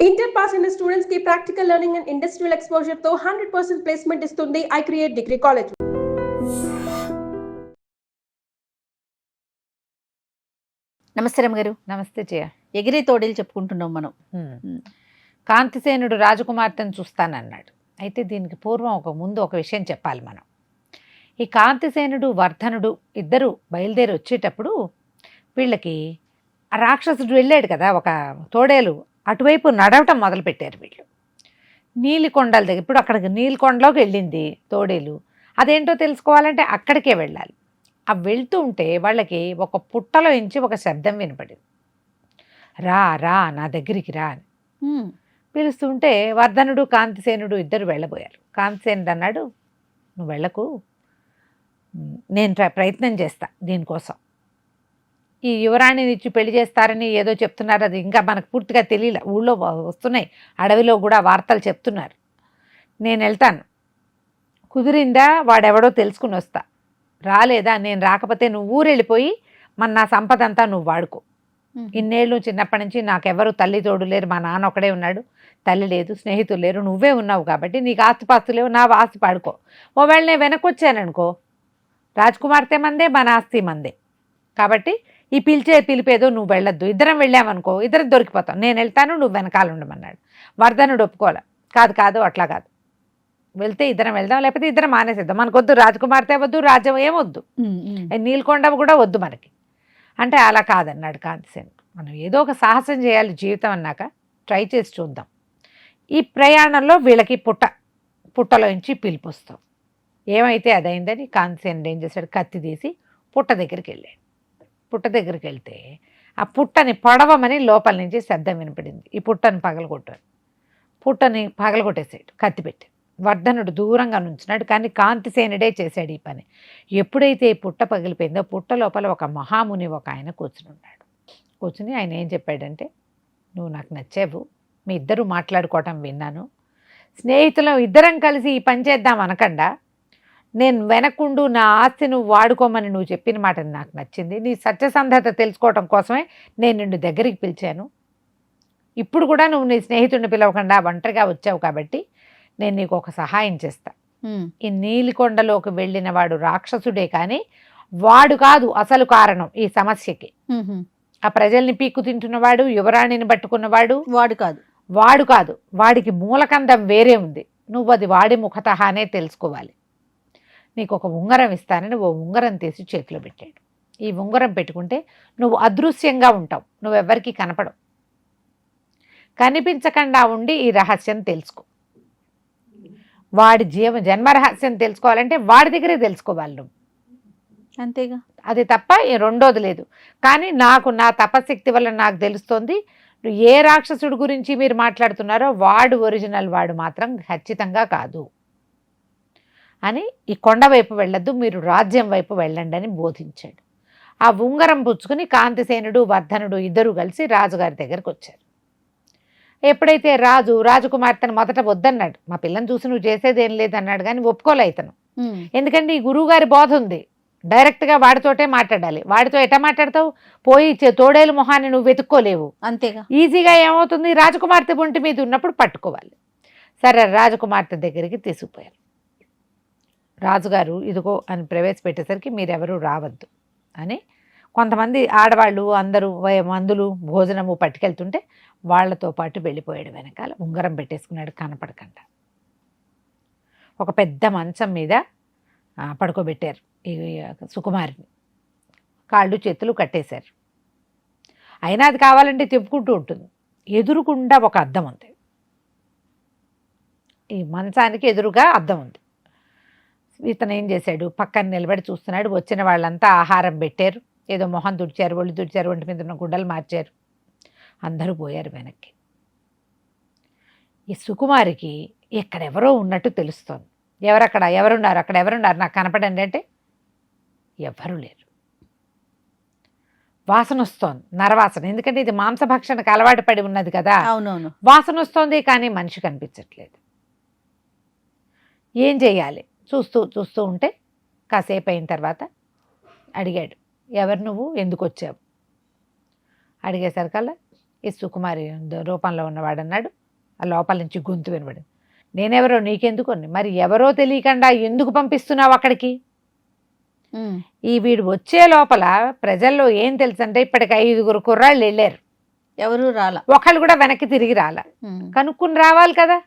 Inter pass అయిన students కి practical learning and industrial exposure తో 100% ప్లేస్మెంట్ ఇస్తుంది ఐ క్రియేట్ డిగ్రీ కాలేజ్. నమస్తే రమ్మగారు. నమస్తే జయ. ఎగిరే తోడేలు చెప్పుకుంటున్నాం మనం. కాంతిసేనుడు రాజకుమార్తెను చూస్తానన్నాడు. అయితే దీనికి పూర్వం ముందు ఒక విషయం చెప్పాలి మనం. ఈ కాంతిసేనుడు వర్ధనుడు ఇద్దరు బయలుదేరి వచ్చేటప్పుడు వీళ్ళకి ఆ రాక్షసుడు వెళ్ళాడు కదా, ఒక తోడేలు అటువైపు నడవటం మొదలుపెట్టారు వీళ్ళు. నీలికొండల దగ్గర, ఇప్పుడు అక్కడికి నీలికొండలోకి వెళ్ళింది తోడేలు. అదేంటో తెలుసుకోవాలంటే అక్కడికే వెళ్ళాలి. ఆ వెళ్తూ ఉంటే వాళ్ళకి ఒక పుట్టలో నుంచి ఒక శబ్దం వినపడింది. రా రా నా దగ్గరికి రా అని పిలుస్తుంటే వర్ధనుడు కాంతిసేనుడు ఇద్దరు వెళ్ళబోయారు. కాంతిసేనుడు అన్నాడు, నువ్వు వెళ్ళకు, నేను ప్రయత్నం చేస్తా దీనికోసం. ఈ యువరాణిని ఇచ్చి పెళ్లి చేస్తారని ఏదో చెప్తున్నారు, అది ఇంకా మనకు పూర్తిగా తెలియలే. ఊళ్ళో వస్తున్నాయి, అడవిలో కూడా వార్తలు చెప్తున్నారు. నేను వెళ్తాను, కుదిరిందా వాడెవడో తెలుసుకుని వస్తా. రాలేదా, నేను రాకపోతే నువ్వు ఊరు వెళ్ళిపోయి నా సంపద అంతా నువ్వు వాడుకో. ఇన్నేళ్ళు చిన్నప్పటి నుంచి నాకెవరు తల్లి తోడు లేరు, మా నాన్న ఒకడే ఉన్నాడు, తల్లి లేదు, స్నేహితులు లేరు, నువ్వే ఉన్నావు కాబట్టి నీకు ఆస్తిపాస్తులు లేవు, నా ఆస్తి పాడుకో. ఒకవేళ నేను వెనకొచ్చాననుకో, రాజకుమార్తె మందే, మన ఆస్తి మందే, కాబట్టి ఈ పిలిపేదో నువ్వు వెళ్ళొద్దు. ఇద్దరం వెళ్ళామనుకో ఇద్దరం దొరికిపోతాం, నేను వెళ్తాను నువ్వు వెనకాల ఉండమన్నాడు. వర్ధనుడు ఒప్పుకోలే. కాదు అట్లా కాదు, వెళ్తే ఇద్దరం వెళ్దాం, లేకపోతే ఇద్దరం మానేసేద్దాం, మనకొద్దు రాజకుమార్తె వద్దు, రాజ్యం ఏమొద్దు, నీలకొండ కూడా వద్దు మనకి అంటే. అలా కాదన్నాడు కాంతిసేనుడు. మనం ఏదో ఒక సాహసం చేయాలి జీవితం అన్నాక, ట్రై చేసి చూద్దాం. ఈ ప్రయాణంలో వీళ్ళకి పుట్టలో నుంచి పిలుపు వస్తాం. ఏమైతే అదైందని కాంతిసేనుడు ఏం చేశాడు, కత్తి తీసి పుట్ట దగ్గరికి వెళ్ళాడు. పుట్ట దగ్గరికి వెళ్తే ఆ పుట్టని పొడవమని లోపల నుంచి శబ్దం వినపడింది. ఈ పుట్టని పగలగొట్టేసాడు కత్తి పెట్టి. వర్ధనుడు దూరంగా నుంచున్నాడు, కానీ కాంతిసేనుడే చేశాడు ఈ పని. ఎప్పుడైతే ఈ పుట్ట పగిలిపోయిందో పుట్ట లోపల ఒక మహాముని ఒక ఆయన కూర్చుని ఆయన ఏం చెప్పాడంటే, నువ్వు నాకు నచ్చావు, మీ ఇద్దరు మాట్లాడుకోవటం విన్నాను, స్నేహితులం ఇద్దరం కలిసి ఈ పని చేద్దాం అనకుండా నేను వెనకుండు నా ఆస్తి నువ్వు వాడుకోమని నువ్వు చెప్పిన మాట నాకు నచ్చింది. నీ సత్యసంధత తెలుసుకోవటం కోసమే నేను నిన్ను దగ్గరికి పిలిచాను. ఇప్పుడు కూడా నువ్వు నీ స్నేహితుడిని పిలవకుండా ఒంటరిగా వచ్చావు కాబట్టి నేను నీకు ఒక సహాయం చేస్తా. ఈ నీలికొండలోకి వెళ్ళిన వాడు రాక్షసుడే, కానీ వాడు కాదు అసలు కారణం ఈ సమస్యకి. ఆ ప్రజల్ని పీక్కు తింటున్నవాడు, యువరాణిని పట్టుకున్నవాడు వాడు కాదు, వాడికి మూలకందం వేరే ఉంది. నువ్వు అది వాడి ముఖతహానే తెలుసుకోవాలి. నీకు ఒక ఉంగరం ఇస్తానని ఓ ఉంగరం తీసి చేతిలో పెట్టాడు. ఈ ఉంగరం పెట్టుకుంటే నువ్వు అదృశ్యంగా ఉంటావు, నువ్వెవ్వరికీ కనపడవు. కనిపించకుండా ఉండి ఈ రహస్యం తెలుసుకో. వాడి జన్మ రహస్యం తెలుసుకోవాలంటే వాడి దగ్గరే తెలుసుకోవాలి నువ్వు, అంతేగా. అది తప్ప రెండోది లేదు. కానీ నా తపశక్తి వల్ల నాకు తెలుస్తోంది, ఏ రాక్షసుడి గురించి మీరు మాట్లాడుతున్నారో వాడు ఒరిజినల్ వాడు మాత్రం ఖచ్చితంగా కాదు అని. ఈ కొండ వైపు వెళ్ళొద్దు, మీరు రాజ్యం వైపు వెళ్ళండి అని బోధించాడు. ఆ ఉంగరం పుచ్చుకుని కాంతిసేనుడు వర్ధనుడు ఇద్దరు కలిసి రాజుగారి దగ్గరకు వచ్చారు. ఎప్పుడైతే రాజకుమార్తెను మొదట వద్దన్నాడు, మా పిల్లని చూసి నువ్వు చేసేదేం లేదన్నాడు, కానీ ఒప్పుకోలే ఇతను. ఎందుకంటే ఈ గురువుగారి బోధ ఉంది, డైరెక్ట్గా వాడితోటే మాట్లాడాలి. వాడితో ఎట్లా మాట్లాడతావు, పోయి తోడేలు మొహాన్ని నువ్వు వెతుక్కోలేవు, అంతేగా. ఈజీగా ఏమవుతుంది, రాజకుమార్తె ఒంటి మీద ఉన్నప్పుడు పట్టుకోవాలి. సరే రాజకుమార్తె దగ్గరికి తీసుకుపోయారు. రాజుగారు ఇదిగో అని ప్రవేశపెట్టేసరికి మీరెవరూ రావద్దు అని కొంతమంది ఆడవాళ్ళు అందరూ మందులు భోజనము పట్టుకెళ్తుంటే వాళ్లతో పాటు వెళ్ళిపోయాడు. వెనకాల ఉంగరం పెట్టేసుకున్నాడు కనపడకుండా. ఒక పెద్ద మంచం మీద పడుకోబెట్టారు ఈ సుకుమారిని, కాళ్ళు చేతులు కట్టేశారు. అయినా అది కావాలంటే తిప్పుకుంటూ ఉంటుంది. ఎదురుకుండా ఒక అద్దం ఉంది, ఈ మంచానికి ఎదురుగా అద్దం ఉంది. ఇతను ఏం చేశాడు, పక్కన నిలబడి చూస్తున్నాడు. వచ్చిన వాళ్ళంతా ఆహారం పెట్టారు, ఏదో మొహం తుడిచారు, ఒళ్ళు తుడిచారు, ఒంటి మీద ఉన్న గుడ్డలు మార్చారు, అందరూ పోయారు వెనక్కి. ఈ సుకుమారికి ఎక్కడెవరో ఉన్నట్టు తెలుస్తోంది. ఎవరున్నారు అక్కడ ఎవరున్నారు నాకు కనపడండి అంటే ఎవరు లేరు. వాసన వస్తోంది, నరవాసన, ఎందుకంటే ఇది మాంసభక్షణకు అలవాటు పడి ఉన్నది కదా. అవునవును, వాసన వస్తోంది, కానీ మనిషి కనిపించట్లేదు. ఏం చేయాలి, చూస్తూ ఉంటే కాసేపు అయిన తర్వాత అడిగాడు, ఎవరు నువ్వు, ఎందుకు వచ్చావు? అడిగేసరికల్లా ఈ సుకుమారి రూపంలో ఉన్నవాడు అన్నాడు. ఆ లోపల నుంచి గొంతు వినబడింది. నేనెవరో నీకెందుకు అని. మరి ఎవరో తెలియకుండా ఎందుకు పంపిస్తున్నావు అక్కడికి? ఈ వీడు వచ్చే లోపల ప్రజల్లో ఏం తెలుసంటే ఇప్పటికి 5 కుర్రాళ్ళు వెళ్ళారు, ఎవరు రాలా, ఒకళ్ళు కూడా వెనక్కి తిరిగి రాలా. కనుక్కుని రావాలి కదా.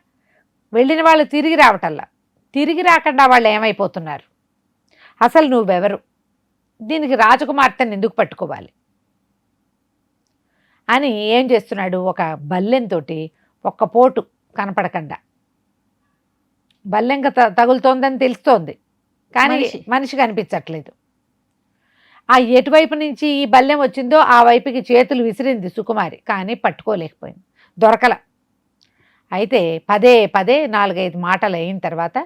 వెళ్ళిన వాళ్ళు తిరిగి రావటల్లా. తిరిగి రాకుండా వాళ్ళు ఏమైపోతున్నారు? అసలు నువ్వెవరు? దీనికి రాజకుమార్తెను ఎందుకు పట్టుకోవాలి అని ఏం చేస్తున్నాడు, ఒక బల్లెంతో ఒక్క పోటు కనపడకుండా, బల్లెంక తగులుతోందని తెలుస్తోంది కానీ మనిషి కనిపించట్లేదు. ఆ ఎటువైపు నుంచి ఈ బల్లెం వచ్చిందో ఆ వైపుకి చేతులు విసిరింది సుకుమారి, కానీ పట్టుకోలేకపోయింది, దొరకల. అయితే పదే 4-5 మాటలు అయిన తర్వాత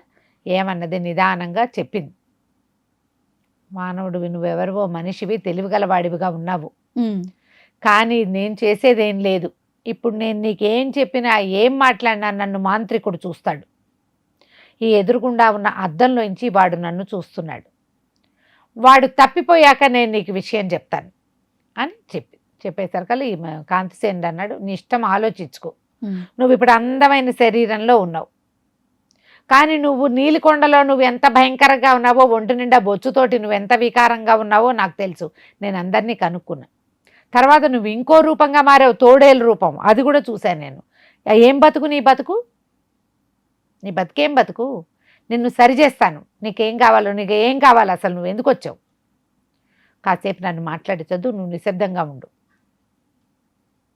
ఏమన్నది, నిదానంగా చెప్పింది. మానవుడివి, నువ్వెవరివో మనిషివి, తెలివిగలవాడివిగా ఉన్నావు, కానీ నేను చేసేదేం లేదు. ఇప్పుడు నేను నీకేం చెప్పినా ఏం మాట్లాడినా నన్ను మాంత్రికుడు చూస్తాడు. ఈ ఎదురుగుండా ఉన్న అద్దంలోంచి వాడు నన్ను చూస్తున్నాడు. వాడు తప్పిపోయాక నేను నీకు విషయం చెప్తాను అని చెప్పేసరికల్లా ఈ కాంతిసేనుడు అన్నాడు, నీ ఇష్టం, ఆలోచించుకో. నువ్వు ఇప్పుడు అందమైన శరీరంలో ఉన్నావు, కానీ నువ్వు నీలికొండలో నువ్వు ఎంత భయంకరంగా ఉన్నావో, ఒంటి నిండా బొచ్చుతోటి నువ్వు ఎంత వికారంగా ఉన్నావో నాకు తెలుసు. నేను అందరినీ కనుక్కున్నా. తర్వాత నువ్వు ఇంకో రూపంగా మారావు, తోడేలు రూపం, అది కూడా చూశాను నేను. ఏం బతుకు నీ బతుకు? నీ బతుకేం బతుకు? నిన్ను సరిచేస్తాను. నీకేం కావాలో, నీకు ఏం కావాలి, అసలు నువ్వు ఎందుకు వచ్చావు? కాసేపు నన్ను మాట్లాడించొద్దు, నువ్వు నిశ్శబ్దంగా ఉండు,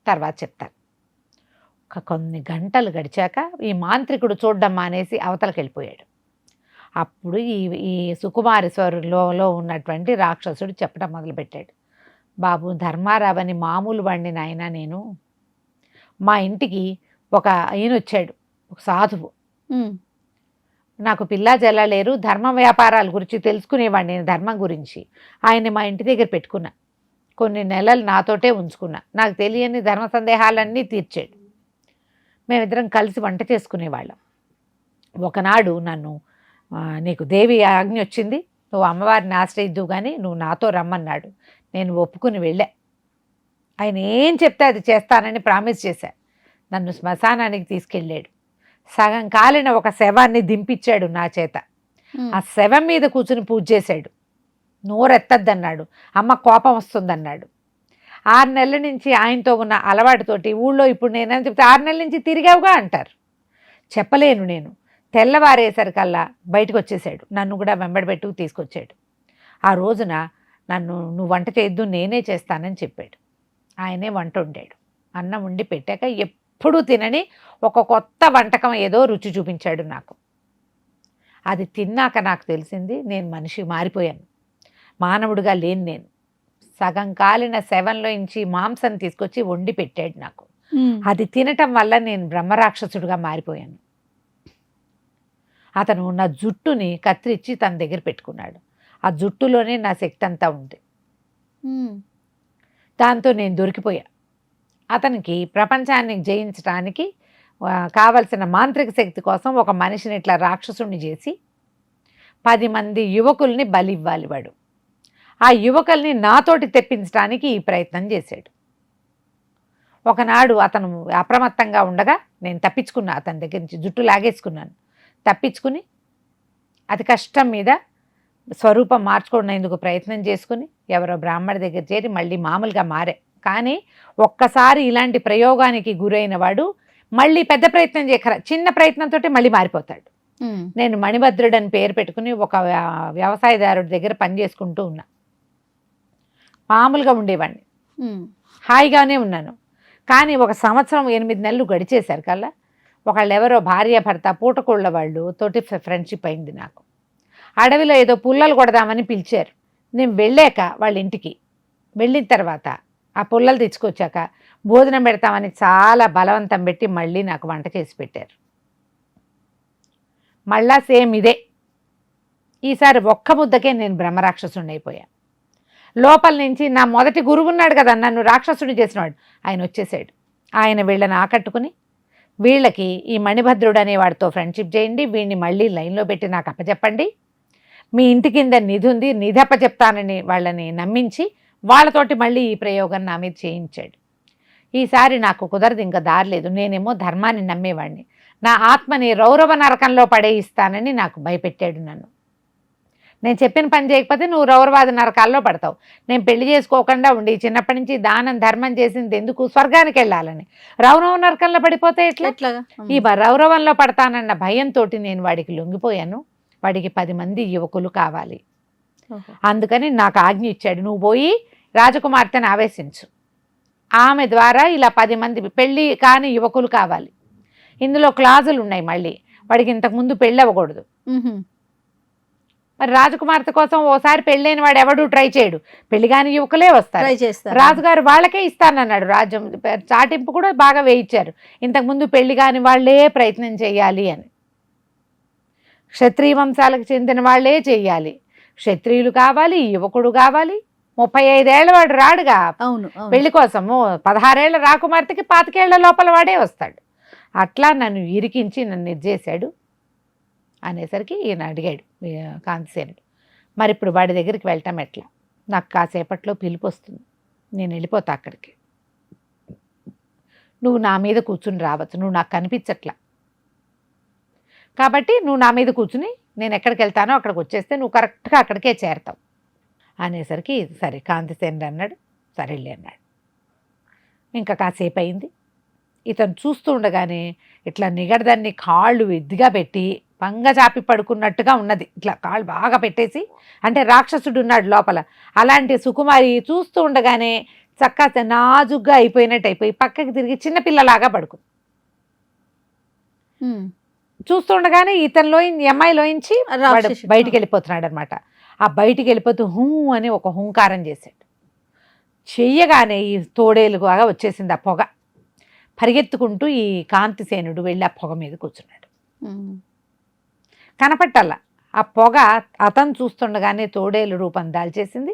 తర్వాత చెప్తాను. కొన్ని గంటలు గడిచాక ఈ మాంత్రికుడు చూడడం మానేసి అవతలకి వెళ్ళిపోయాడు. అప్పుడు ఈ సుకుమారేశ్వరులో ఉన్నటువంటి రాక్షసుడు చెప్పడం మొదలుపెట్టాడు, బాబు ధర్మారావని మామూలు వాడిని నాయన నేను. మా ఇంటికి ఒక ఆయన వచ్చాడు, ఒక సాధువు. నాకు పిల్లా జల్ల లేరు, ధర్మ వ్యాపారాల గురించి తెలుసుకునేవాడిని, నేను ధర్మం గురించి. ఆయన్ని మా ఇంటి దగ్గర పెట్టుకున్నా, కొన్ని నెలలు నాతోటే ఉంచుకున్నా. నాకు తెలియని ధర్మ సందేహాలన్నీ తీర్చాడు. మేమిద్దరం కలిసి వంట చేసుకునేవాళ్ళం. ఒకనాడు నన్ను, నీకు దేవి ఆజ్ఞ వచ్చింది, నువ్వు అమ్మవారిని ఆశ్రయిద్దు కానీ నువ్వు నాతో రమ్మన్నాడు. నేను ఒప్పుకుని వెళ్ళా. ఆయన ఏం చెప్తే అది చేస్తానని ప్రామిస్ చేశా. నన్ను శ్మశానానికి తీసుకెళ్ళాడు. సగం కాలిన ఒక శవాన్ని దింపించాడు నా చేత. ఆ శవం మీద కూర్చుని పూజ చేశాడు. నోరెత్తద్దన్నాడు, అమ్మ కోపం వస్తుందన్నాడు. 6 నెలల నుంచి ఆయనతో ఉన్న అలవాటుతోటి ఊళ్ళో ఇప్పుడు నేనని చెప్తే 6 నెలల నుంచి తిరిగావుగా అంటారు. చెప్పలేను నేను. తెల్లవారేసరికల్లా బయటకు వచ్చేసాడు. నన్ను కూడా వెంబడబెట్టుకు తీసుకొచ్చాడు. ఆ రోజున నన్ను, నువ్వు వంట చేయొద్దు, నేనే చేస్తానని చెప్పాడు. ఆయనే వంట వండాడు. అన్నం వండి పెట్టాక ఎప్పుడూ తినని ఒక కొత్త వంటకం ఏదో రుచి చూపించాడు నాకు. అది తిన్నాక నాకు తెలిసింది, నేను మనిషి మారిపోయాను, మానవుడిగా లేని నేను. సగం కాలిన శవంలో నుంచి మాంసం తీసుకొచ్చి వండి పెట్టాడు నాకు. అది తినటం వల్ల నేను బ్రహ్మరాక్షసుడిగా మారిపోయాను. అతను నా జుట్టుని కత్తిరించి తన దగ్గర పెట్టుకున్నాడు. ఆ జుట్టులోనే నా శక్తి అంతా ఉంది. దాంతో నేను దొరికిపోయా. అతనికి ప్రపంచాన్ని జయించడానికి కావలసిన మాంత్రిక శక్తి కోసం ఒక మనిషిని ఇట్లా రాక్షసుడిని చేసి 10 మంది యువకుల్ని బలి ఇవ్వాలి వాడు. ఆ యువకుల్ని నాతోటి తెప్పించడానికి ఈ ప్రయత్నం చేశాడు. ఒకనాడు అతను అప్రమత్తంగా ఉండగా నేను తప్పించుకున్నా, అతని దగ్గర నుంచి జుట్టు లాగేసుకున్నాను. తప్పించుకుని అతి కష్టం మీద స్వరూపం మార్చుకునేందుకు ప్రయత్నం చేసుకుని ఎవరో బ్రాహ్మడి దగ్గర చేరి మళ్ళీ మామూలుగా మారే. కానీ ఒక్కసారి ఇలాంటి ప్రయోగానికి గురైన వాడు మళ్ళీ పెద్ద ప్రయత్నం చేయకరా, చిన్న ప్రయత్నంతో మళ్ళీ మారిపోతాడు. నేను మణిభద్రుడని పేరు పెట్టుకుని ఒక వ్యవసాయదారుడి దగ్గర పని చేసుకుంటూ ఉన్నా. మామూలుగా ఉండేవాడిని, హాయిగానే ఉన్నాను. కానీ 1 సంవత్సరం 8 నెలలు గడిచేశారు కల్లా ఒకళ్ళు ఎవరో భార్య భర్త పూటకోళ్ళ వాళ్ళు తోటి ఫ్రెండ్షిప్ అయింది నాకు. అడవిలో ఏదో పుల్లలు కొడదామని పిలిచారు. నేను వెళ్ళాక వాళ్ళ ఇంటికి వెళ్ళిన తర్వాత ఆ పుల్లలు తెచ్చుకొచ్చాక భోజనం పెడతామని చాలా బలవంతం పెట్టి మళ్ళీ నాకు వంట చేసి పెట్టారు. మళ్ళా సేమ్ ఇదే. ఈసారి ఒక్క ముద్దకే నేను బ్రహ్మరాక్షసుని అయిపోయా. లోపల నుంచి నా మొదటి గురువు ఉన్నాడు కదా, నన్ను రాక్షసుని చేసినవాడు, ఆయన వచ్చేసాడు. ఆయన వీళ్ళని ఆకట్టుకుని, వీళ్ళకి ఈ మణిభద్రుడు అనే వాడితో ఫ్రెండ్షిప్ చేయండి, వీడిని మళ్ళీ లైన్లో పెట్టి నాకు అప్పచెప్పండి, మీ ఇంటి కింద నిధి ఉంది, నిధి అప్పచెప్తానని వాళ్ళని నమ్మించి వాళ్ళతోటి మళ్ళీ ఈ ప్రయోగం నా మీద చేయించాడు. ఈసారి నాకు కుదరదు, ఇంకా దారిలేదు. నేనేమో ధర్మాన్ని నమ్మేవాడిని. నా ఆత్మని రౌరవ నరకంలో పడేయిస్తానని నాకు భయపెట్టాడు నన్ను. నేను చెప్పిన పని చేయకపోతే నువ్వు రౌరవాద నరకాల్లో పడతావు. నేను పెళ్లి చేసుకోకుండా ఉండి చిన్నప్పటి నుంచి దానం ధర్మం చేసింది ఎందుకు? స్వర్గానికి వెళ్ళాలని. రౌరవ నరకంలో పడిపోతే ఎట్లా? ఎట్లాగా? ఈ రౌరవంలో పడతానన్న భయంతో నేను వాడికి లొంగిపోయాను. వాడికి 10 మంది యువకులు కావాలి. అందుకని నాకు ఆజ్ఞ ఇచ్చాడు, నువ్వు పోయి రాజకుమార్తెను ఆవేశించు. ఆమె ద్వారా ఇలా 10 మంది పెళ్ళి కాని యువకులు కావాలి. ఇందులో క్లాజులు ఉన్నాయి. మళ్ళీ వాడికి ఇంతకుముందు పెళ్ళి అవ్వకూడదు. మరి రాజకుమార్తె కోసం ఓసారి పెళ్ళైన వాడు ఎవడు ట్రై చేయడు, పెళ్లి కాని యువకులే వస్తారు. రాజుగారు వాళ్ళకే ఇస్తానన్నాడు. రాజ్యం చాటింపు కూడా బాగా వేయించారు. ఇంతకుముందు పెళ్లి కాని వాళ్లే ప్రయత్నం చేయాలి అని. క్షత్రియ వంశాలకు చెందిన వాళ్లే చెయ్యాలి. క్షత్రియులు కావాలి, యువకుడు కావాలి. 35 ఏళ్ల వాడు రాడుగా అవును పెళ్లి కోసము. 16 ఏళ్ల రాకుమార్తెకి 25 ఏళ్ల లోపల వాడే వస్తాడు. అట్లా నన్ను ఇరికించి నన్ను నిర్చేశాడు అనేసరికి ఈయన అడిగాడు కాంతిసేనుడు, మరి ఇప్పుడు వాడి దగ్గరికి వెళ్ళటం ఎట్లా? నాకు కాసేపట్లో పిలుపు వస్తుంది, నేను వెళ్ళిపోతా అక్కడికి. నువ్వు నా మీద కూర్చుని రావచ్చు, నువ్వు నాకు కనిపించట్లా. కాబట్టి నువ్వు నా మీద కూర్చుని నేను ఎక్కడికి వెళ్తానో అక్కడికి వచ్చేస్తే నువ్వు కరెక్ట్గా అక్కడికే చేరతావు అనేసరికి సరే కాంతిసేనుడు అన్నాడు. సరేలే అన్నాడు. ఇంకా కాసేపు అయింది. ఇతను చూస్తూ ఉండగానే ఇట్లా నిగడదాన్ని కాళ్ళు ఎద్దిగా పెట్టి పంగచాపి పడుకున్నట్టుగా ఉన్నది. ఇట్లా కాళ్ళు బాగా పెట్టేసి, అంటే రాక్షసుడు ఉన్నాడు లోపల. అలాంటి సుకుమారి చూస్తూ ఉండగానే చక్కగా నాజుగ్గా అయిపోయినట్టు అయిపోయి పక్కకి తిరిగి చిన్నపిల్లలాగా పడుకుంది. చూస్తూ ఉండగానే ఇతనిలో ఈ అమ్మాయిలోంచి బయటికి వెళ్ళిపోతున్నాడు అనమాట. ఆ బయటికి వెళ్ళిపోతూ హూ అని ఒక హుంకారం చేశాడు. చెయ్యగానే ఈ తోడేలుగా వచ్చేసింది ఆ పొగ. పరిగెత్తుకుంటూ ఈ కాంతిసేనుడు వెళ్ళి ఆ పొగ మీద కూర్చున్నాడు. కనపట్టాల ఆ పొగ అతను చూస్తుండగానే తోడేలు రూపం దాల్చేసింది.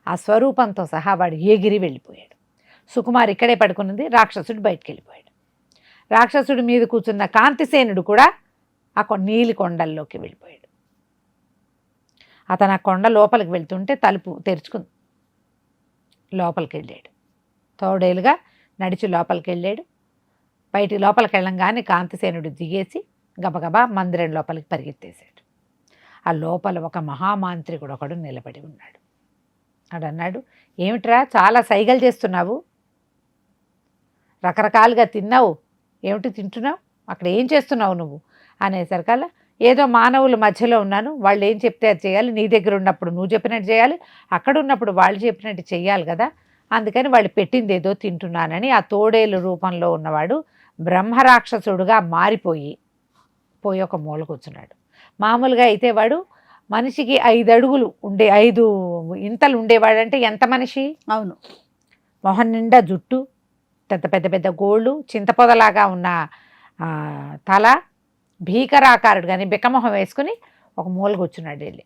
ఆ స్వరూపంతో సహా వాడు ఎగిరి వెళ్ళిపోయాడు. సుకుమార్ ఇక్కడే పడుకున్నది, రాక్షసుడు బయటికి వెళ్ళిపోయాడు. రాక్షసుడి మీద కూర్చున్న కాంతిసేనుడు కూడా ఆ నీలి కొండల్లోకి వెళ్ళిపోయాడు. అతను ఆ కొండ లోపలికి వెళ్తుంటే తలుపు తెరుచుకుంది. లోపలికి వెళ్ళాడు. తోడేలుగా నడిచి లోపలికి వెళ్ళాడు. లోపలికి వెళ్ళంగానే కాంతిసేనుడు దిగేసి గబగబా మందిరం లోపలికి పరిగెత్తేశాడు. ఆ లోపల ఒక మహామాంత్రికుడు ఒకడు నిలబడి ఉన్నాడు. అన్నాడు, ఏమిట్రా చాలా సైగలు చేస్తున్నావు, రకరకాలుగా తిన్నావు, ఏమిటి తింటున్నావు, అక్కడ ఏం చేస్తున్నావు నువ్వు అనేసరికల్లా ఏదో మానవుల మధ్యలో ఉన్నాను, వాళ్ళు ఏం చెప్తే అది చేయాలి, నీ దగ్గర ఉన్నప్పుడు నువ్వు చెప్పినట్టు చేయాలి, అక్కడ ఉన్నప్పుడు వాళ్ళు చెప్పినట్టు చేయాలి కదా, అందుకని వాళ్ళు పెట్టింది ఏదో తింటున్నానని ఆ తోడేలు రూపంలో ఉన్నవాడు బ్రహ్మరాక్షసుడుగా మారిపోయి ఒక మూల కూర్చున్నాడు. మామూలుగా అయితే వాడు మనిషికి 5 అడుగులు ఉండే 5 ఇంతలు ఉండేవాడంటే ఎంత మనిషి? అవును. మొహం నిండా జుట్టు, పెద్ద పెద్ద పెద్ద గోళ్ళు, చింతపొదలాగా ఉన్న తల, భీకరాకారుడు కానీ బిక్కమొహం వేసుకుని ఒక మూల కూర్చున్నాడు. వెళ్ళి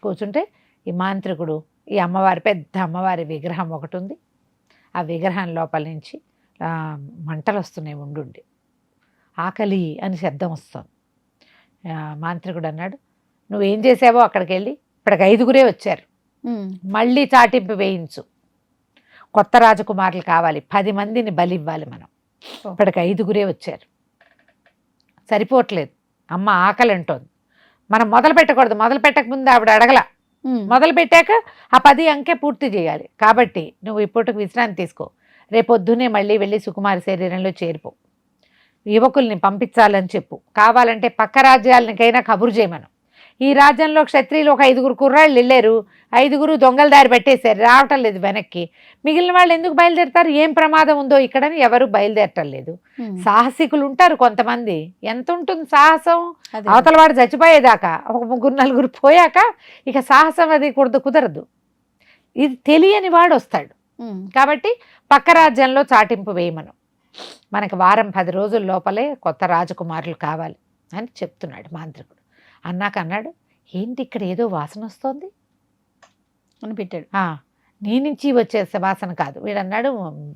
కూర్చుంటే ఈ మాంత్రికుడు ఈ అమ్మవారి పెద్ద అమ్మవారి విగ్రహం ఒకటి ఉంది. ఆ విగ్రహం లోపల నుంచి మంటలు వస్తున్నాయి. ఉండుండి ఆకలి అని శబ్దం వస్తుంది. మాంత్రికుడు అన్నాడు, నువ్వేం చేసావో అక్కడికి వెళ్ళి ఇప్పటికి 5గురే వచ్చారు, మళ్ళీ చాటింపు వేయించు, కొత్త రాజకుమారులు కావాలి, 10 మందిని బలి ఇవ్వాలి మనం, ఇప్పటికి 5గురే వచ్చారు, సరిపోవట్లేదు, అమ్మ ఆకలి అంటోంది, మనం మొదలు పెట్టకూడదు, మొదలు పెట్టక ముందు ఆవిడ అడగల, మొదలు పెట్టాక ఆ 10 అంకె పూర్తి చేయాలి, కాబట్టి నువ్వు ఇప్పటికి విశ్రాంతి తీసుకో, రేపొద్దునే మళ్ళీ వెళ్ళి సుకుమారి శరీరంలో చేరిపో, యువకుల్ని పంపించాలని చెప్పు, కావాలంటే పక్క రాజ్యాలనికైనా కబురు చేయమను, ఈ రాజ్యంలో క్షత్రియులు ఒక 5గురు కుర్రాళ్ళు వెళ్ళారు, 5గురు దొంగల దారి పెట్టేశారు, రావటం లేదు వెనక్కి, మిగిలిన వాళ్ళు ఎందుకు బయలుదేరుతారు, ఏం ప్రమాదం ఉందో ఇక్కడని ఎవరు బయలుదేరటం లేదు, సాహసికులు ఉంటారు కొంతమంది, ఎంత ఉంటుంది సాహసం, అవతల వాడు చచ్చిపోయేదాకా, ఒక 3-4 పోయాక ఇక సాహసం అది కుదరదు, ఇది తెలియని వాడు వస్తాడు, కాబట్టి పక్క రాజ్యంలో చాటింపు వేయమను, మనకి వారం 10 రోజుల లోపలే కొత్త రాజకుమారులు కావాలి అని చెప్తున్నాడు మాంత్రికుడు. అన్నాక అన్నాడు, ఏంటి ఇక్కడ ఏదో వాసన వస్తోంది అని పెట్టాడు. నీ నుంచి వచ్చే వాసన కాదు, వీడన్నాడు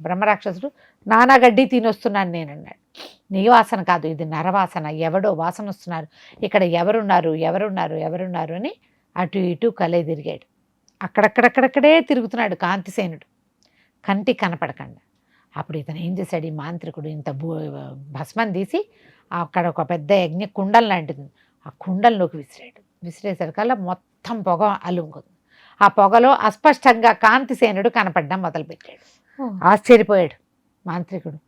బ్రహ్మరాక్షసుడు, నానా గడ్డి తినొస్తున్నాను నేనన్నాడు, నీ వాసన కాదు, ఇది నరవాసన, ఎవడో వాసన వస్తున్నారు, ఇక్కడ ఎవరున్నారు ఎవరున్నారు ఎవరున్నారు అని అటు ఇటు కలే తిరిగాడు. అక్కడక్కడక్కడక్కడే తిరుగుతున్నాడు కాంతిసేనుడు, కంటికి కనపడకుండా. అప్పుడు ఇతను ఏం చేశాడు, ఈ మాంత్రికుడు ఇంత భస్మం తీసి అక్కడ ఒక పెద్ద యజ్ఞ కుండం లాంటిది ఆ కుండంలోకి విసిరాడు. విసిరేసరికల్లా మొత్తం పొగ అలుముకుంది. ఆ పొగలో అస్పష్టంగా కాంతిసేనుడు కనపడడం మొదలుపెట్టాడు. ఆశ్చర్యపోయాడు మాంత్రికుడు.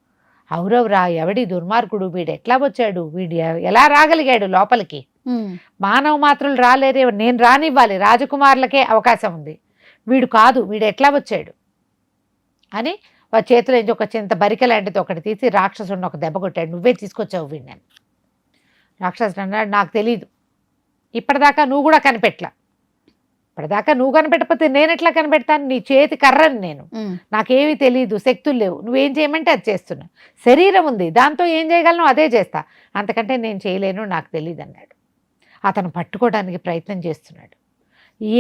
అవురవురా, ఎవడి దుర్మార్గుడు, వీడు ఎట్లా వచ్చాడు, వీడు ఎలా రాగలిగాడు లోపలికి, మానవ మాత్రులు రాలేరే, నేను రానివ్వాలి, రాజకుమారులకే అవకాశం ఉంది, వీడు కాదు, వీడు ఎట్లా వచ్చాడు అని వారి చేతిలో నుంచి ఒక చింత బరిక లాంటిది ఒకటి తీసి రాక్షసుడిని ఒక దెబ్బ కొట్టాడు. నువ్వే తీసుకొచ్చావు వీడిని. రాక్షసుడు అన్నాడు, నాకు తెలీదు, ఇప్పటిదాకా నువ్వు కూడా కనిపెట్టలా, ఇప్పటిదాకా నువ్వు కనిపెట్టకపోతే నేను ఎట్లా కనిపెడతాను, నీ చేతి కర్రని నేను, నాకేమీ తెలియదు, శక్తులు లేవు, నువ్వేం చేయమంటే అది చేస్తున్నా, శరీరం ఉంది దాంతో ఏం చేయగలను అదే చేస్తా, అంతకంటే నేను చేయలేను, నాకు తెలియదు అన్నాడు. అతను పట్టుకోవడానికి ప్రయత్నం చేస్తున్నాడు.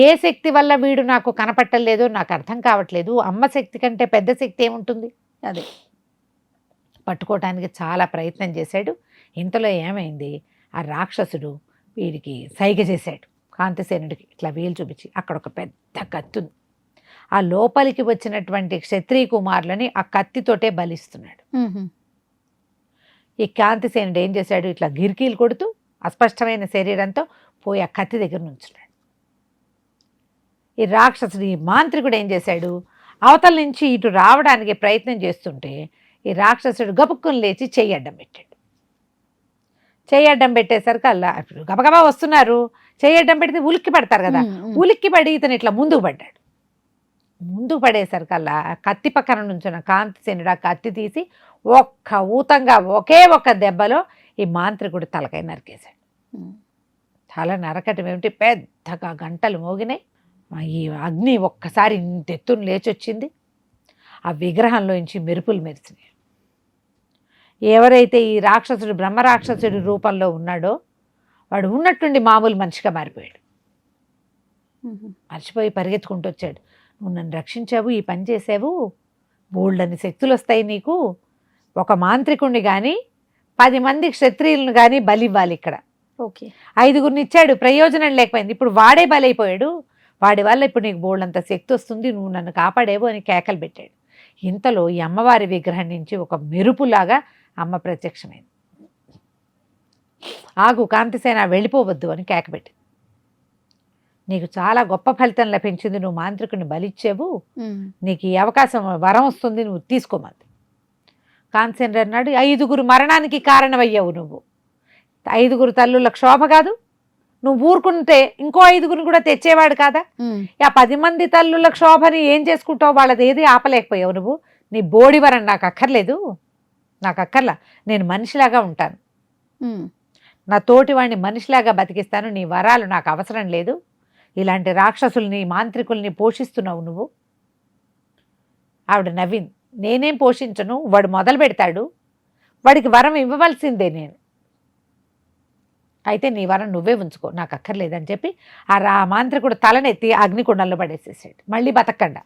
ఏ శక్తి వల్ల వీడు నాకు కనపట్టలేదో నాకు అర్థం కావట్లేదు, అమ్మ శక్తి కంటే పెద్ద శక్తి ఏముంటుంది, అదే పట్టుకోవటానికి చాలా ప్రయత్నం చేశాడు. ఇంతలో ఏమైంది, ఆ రాక్షసుడు వీడికి సైగ చేశాడు, కాంతిసేనుడికి ఇట్లా వేలు చూపించి అక్కడ ఒక పెద్ద కత్తి ఉంది, ఆ లోపలికి వచ్చినటువంటి క్షత్రియ కుమారులని ఆ కత్తితోటే బలిస్తున్నాడు. ఈ కాంతిసేనుడు ఏం చేశాడు, ఇట్లా గిరికీలు కొడుతూ అస్పష్టమైన శరీరంతో పోయి ఆ కత్తి దగ్గర నుంచున్నాడు. ఈ రాక్షసుడు ఈ మాంత్రికుడు ఏం చేశాడు, అవతల నుంచి ఇటు రావడానికి ప్రయత్నం చేస్తుంటే ఈ రాక్షసుడు గబుక్కుని లేచి చెయ్యి అడ్డం పెట్టాడు. చెయ్యి అడ్డం పెట్టేసరికి అలా గబగబా వస్తున్నారు, చెయ్యి అడ్డం పెడితే ఉలిక్కి పడతారు కదా, ఉలిక్కి పడి ఇతను ఇట్లా ముందుకు పడ్డాడు. ముందుకు పడేసరికల్లా కత్తి పక్కన నుంచిన కాంతిసేనుడు ఆ కత్తి తీసి ఒక్క ఊతంగా ఒకే ఒక్క దెబ్బలో ఈ మాంత్రికుడు తలకాయ నరికేశాడు. తల నరకటం ఏమిటి, పెద్దగా గంటలు మోగినాయి. ఈ అగ్ని ఒక్కసారి ఇంతెత్తును లేచొచ్చింది, ఆ విగ్రహంలోంచి మెరుపులు మెరిసినాయి. ఎవరైతే ఈ రాక్షసుడు బ్రహ్మరాక్షసుడి రూపంలో ఉన్నాడో వాడు ఉన్నట్టుండి మామూలు మనిషిగా మారిపోయాడు. మర్చిపోయి పరిగెత్తుకుంటూ వచ్చాడు. నువ్వు నన్ను రక్షించావు, ఈ పని చేసావు, బోల్డని శక్తులు వస్తాయి నీకు, ఒక మాంత్రికుణ్ణి కానీ 10 మంది క్షత్రియులను కానీ బలి ఇవ్వాలి ఇక్కడ. ఓకే, 5గురిని ఇచ్చాడు, ప్రయోజనం లేకపోయింది, ఇప్పుడు వాడే బలైపోయాడు, వాడి వల్ల ఇప్పుడు నీకు బోల్డంత శక్తి వస్తుంది, నువ్వు నన్ను కాపాడేవు అని కేకలు పెట్టాడు. ఇంతలో ఈ అమ్మవారి విగ్రహం నుంచి ఒక మెరుపులాగా అమ్మ ప్రత్యక్షమైంది. ఆగు కాంతిసేన, వెళ్ళిపోవద్దు అని కేకపెట్టింది. నీకు చాలా గొప్ప ఫలితం లభించింది, నువ్వు మాంత్రికుని బలిచ్చావు, నీకు ఈ అవకాశం వరం వస్తుంది, నువ్వు తీసుకోమంది. కాంతిసేనుడు అన్నాడు, 5గురు మరణానికి కారణమయ్యావు నువ్వు, 5గురు తల్లుల క్షోభ కాదు, నువ్వు ఊరుకుంటే ఇంకో 5గురిని కూడా తెచ్చేవాడు కాదా, ఆ 10 మంది తల్లుల క్షోభని ఏం చేసుకుంటావు, వాళ్ళది ఏది ఆపలేకపోయావు నువ్వు, నీ బోడి వరం నాకు అక్కర్లేదు, నాకు అక్కర్లా, నేను మనిషిలాగా ఉంటాను, నా తోటి వాడిని మనిషిలాగా బతికిస్తాను, నీ వరాలు నాకు అవసరం లేదు, ఇలాంటి రాక్షసుల్ని మాంత్రికుల్ని పోషిస్తున్నావు నువ్వు. ఆవిడ నవ్వింది, నేనేం పోషించను, వాడు మొదలు పెడతాడు, వాడికి వరం ఇవ్వవలసిందే నేను, అయితే నీ వరం నువ్వే ఉంచుకో, నాకు అక్కర్లేదని చెప్పి ఆ మాంత్రికుడు తలనెత్తి అగ్నికుండంలో పడేసేసాడు. మళ్ళీ బతకండా,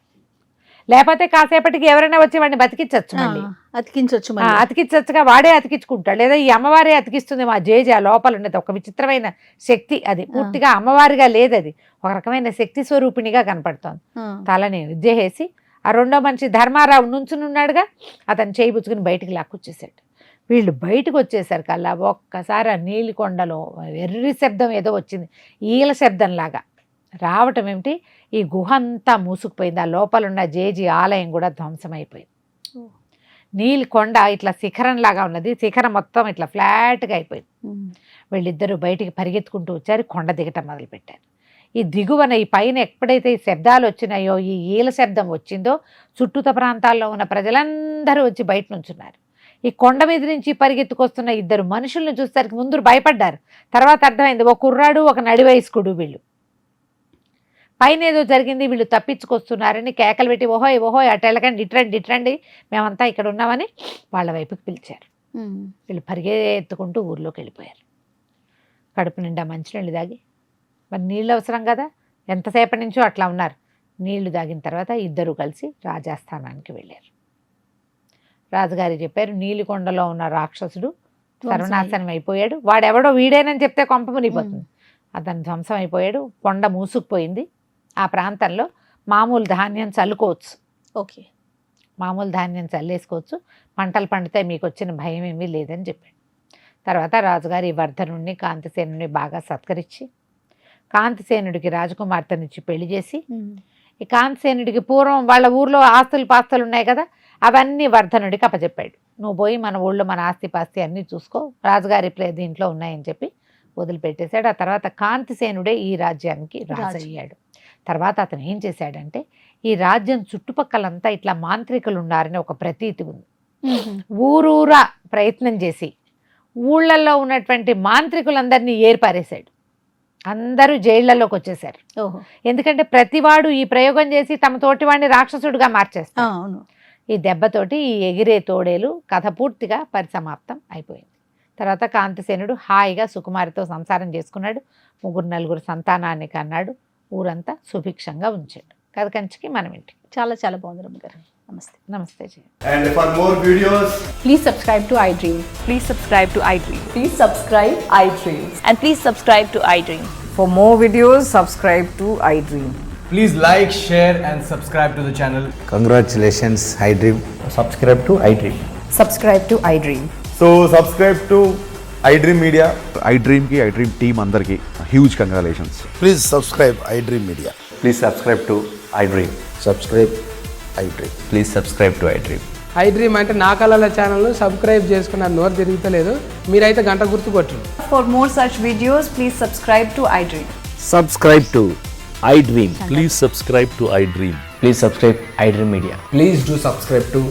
లేకపోతే కాసేపటికి ఎవరైనా వచ్చి వాడిని బతికించవచ్చు, మళ్ళీ అతికించచ్చుగా, వాడే అతికించుకుంటాడు, లేదా ఈ అమ్మవారే అతికిస్తుంది. మా జేజి ఆ లోపల ఉన్నది ఒక విచిత్రమైన శక్తి, అది పూర్తిగా అమ్మవారిగా లేదు, అది ఒక రకమైన శక్తి స్వరూపిణిగా కనపడుతోంది. తలని విద్యహేసి ఆ రెండో మనిషి ధర్మారావు నుంచునున్నాడుగా, అతను చేయి పుచ్చుకుని బయటికి లాక్కొచ్చేసాడు. వీళ్ళు బయటకు వచ్చేసరికల్లా ఒక్కసారి ఆ నీలికొండలో వెర్రి శబ్దం ఏదో వచ్చింది, ఈల శబ్దంలాగా రావటం ఏమిటి, ఈ గుహ అంతా మూసుకుపోయింది, ఆ లోపల ఉన్న జేజి ఆలయం కూడా ధ్వంసమైపోయింది. నీలికొండ ఇట్లా శిఖరంలాగా ఉన్నది, శిఖరం మొత్తం ఇట్లా ఫ్లాట్గా అయిపోయింది. వీళ్ళిద్దరూ బయటికి పరిగెత్తుకుంటూ వచ్చారు, కొండ దిగటం మొదలుపెట్టారు. ఈ దిగువన ఈ పైన ఎప్పుడైతే ఈ శబ్దాలు వచ్చినాయో, ఈ ఈల శబ్దం వచ్చిందో, చుట్టూత ప్రాంతాల్లో ఉన్న ప్రజలందరూ వచ్చి బయట నుంచున్నారు. ఈ కొండ మీద నుంచి పరిగెత్తుకొస్తున్న 2 మనుషుల్ని చూసేసరికి ముందు భయపడ్డారు, తర్వాత అర్థమైంది ఒక కుర్రాడు ఒక నడివయస్కుడు, వీళ్ళు పైన ఏదో జరిగింది, వీళ్ళు తప్పించుకొస్తున్నారని కేకలు పెట్టి ఓహోయ్ ఓహోయ్ అటు వెళ్ళకండి, ఇట్రండి, మేమంతా ఇక్కడ ఉన్నామని వాళ్ళ వైపుకి పిలిచారు. వీళ్ళు పరిగెత్తుకుంటూ ఊర్లోకి వెళ్ళిపోయారు. కడుపు నిండా మంచినీళ్ళు దాగి, మరి నీళ్ళు అవసరం కదా, ఎంతసేపటి నుంచో అట్లా ఉన్నారు. నీళ్లు తాగిన తర్వాత 2 కలిసి రాజాస్థానానికి వెళ్ళారు. రాజుగారి చెప్పారు, నీలికొండలో ఉన్న రాక్షసుడు సర్వనాశనం అయిపోయాడు, వాడెవడో వీడేనని చెప్తే కొంప మునిగిపోతుంది, అతను ధ్వంసం అయిపోయాడు, కొండ మూసుకుపోయింది, ఆ ప్రాంతంలో మామూలు ధాన్యం చల్లుకోవచ్చు. ఓకే, మామూలు ధాన్యం చల్లేసుకోవచ్చు, పంటలు పండితే మీకు వచ్చిన భయం ఏమీ లేదని చెప్పాడు. తర్వాత రాజుగారు ఈ వర్ధనుడిని కాంతిసేనుడిని బాగా సత్కరించి కాంతిసేనుడికి రాజకుమార్తెనిచ్చి పెళ్లి చేసి, ఈ కాంతిసేనుడికి పూర్వం వాళ్ళ ఊర్లో ఆస్తులు పాస్తులు ఉన్నాయి కదా, అవన్నీ వర్ధనుడికి అప్పచెప్పాడు. నువ్వు పోయి మన ఊళ్ళో మన ఆస్తి పాస్తి అన్నీ చూసుకో, రాజుగారి దీంట్లో ఉన్నాయని చెప్పి వదిలిపెట్టేశాడు. ఆ తర్వాత కాంతిసేనుడే ఈ రాజ్యానికి రాజు అయ్యాడు. తర్వాత అతను ఏం చేశాడంటే, ఈ రాజ్యం చుట్టుపక్కలంతా ఇట్లా మాంత్రికులు ఉన్నారని ఒక ప్రతీతి ఉంది. ఊరూరా ప్రయత్నం చేసి ఊళ్ళల్లో ఉన్నటువంటి మాంత్రికులందరినీ ఏర్పారేశాడు. అందరూ జైళ్లలోకి వచ్చేసారు. ఎందుకంటే ప్రతివాడు ఈ ప్రయోగం చేసి తమ తోటివాడిని రాక్షసుడిగా మార్చేస్తారు. అవును. ఈ దెబ్బతోటి ఈ ఎగిరే తోడేలు కథ పూర్తిగా పరిసమాప్తం అయిపోయింది. తర్వాత కాంతిసేనుడు హాయిగా సుకుమారితో సంసారం చేసుకున్నాడు. 3-4 సంతానాన్ని కన్నాడు. ఊరంతా సుభిక్షంగా ఉంచాడు. కథ కంచికి మనం ఇంటికి. చాలా చాలా బాగుంది రమ్మగారు. నమస్తే. నమస్తే జయ. And for more videos, Please subscribe to iDream. Please subscribe to iDream. Please subscribe iDream. And please subscribe to iDream. For more videos, subscribe to iDream. please like, share and subscribe to the channel. Congratulations, iDream. Subscribe to iDream. Subscribe to iDream. So subscribe to iDream Media. iDream ki iDream team andarki huge congratulations. Please subscribe iDream Media. Please subscribe to iDream. Subscribe iDream. Please subscribe to iDream. iDream అంటే నా కళల ఛానల్ను subscribe చేసుకున్న నోరు తిరుగుతలేదు, మీరైతే గంట గుర్తు కొట్టండి. For more such videos, please subscribe to iDream. Subscribe to iDream. Please subscribe to iDream. Please subscribe iDream Media. Please do subscribe to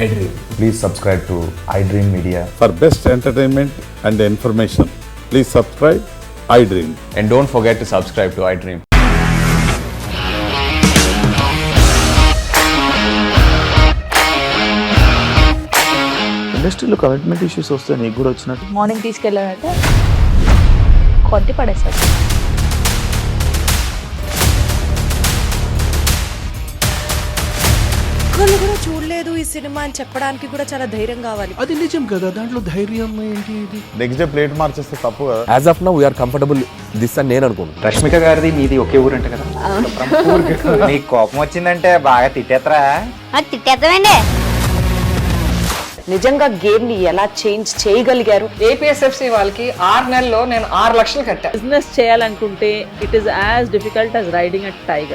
iDream. Please subscribe to iDream Media. For best entertainment and information, please subscribe iDream. And don't forget to subscribe to iDream. ఇండస్ట్రీలో commitment issues వస్తే నీకు కూడా వచ్చినట్టు. Morning తీసుకెళ్ళాడంటే కొట్టి పడేశాడు. ఒక్కళ్ళు కూడా చూడలేదు ఈ సినిమా అని చెప్పడానికి కూడా చాలా ధైర్యం కావాలి. అది నిజం కదా, దాంట్లో ధైర్యం ఏంటి? నెక్స్ట్ డే ప్లేట్ మార్చేస్తే తప్పు కదా. As of now, we are comfortable this అని నేను అనుకుంటున్నాను. రష్మిక గారిది మీది ఒకే ఊరంట కదా? నీకు కోపం వచ్చిందంటే బాగా తిట్టేత్తరా? తిట్టేద్దామండి. నిజంగా గేమ్ ని ఎలా చేంజ్ చేయగలిగారు? APSFC వాళ్ళకి 6 నెలల్లో నేను 6 లక్షలు కట్టా. బిజినెస్ చేయాలనుకుంటే it is as difficult as riding a tiger.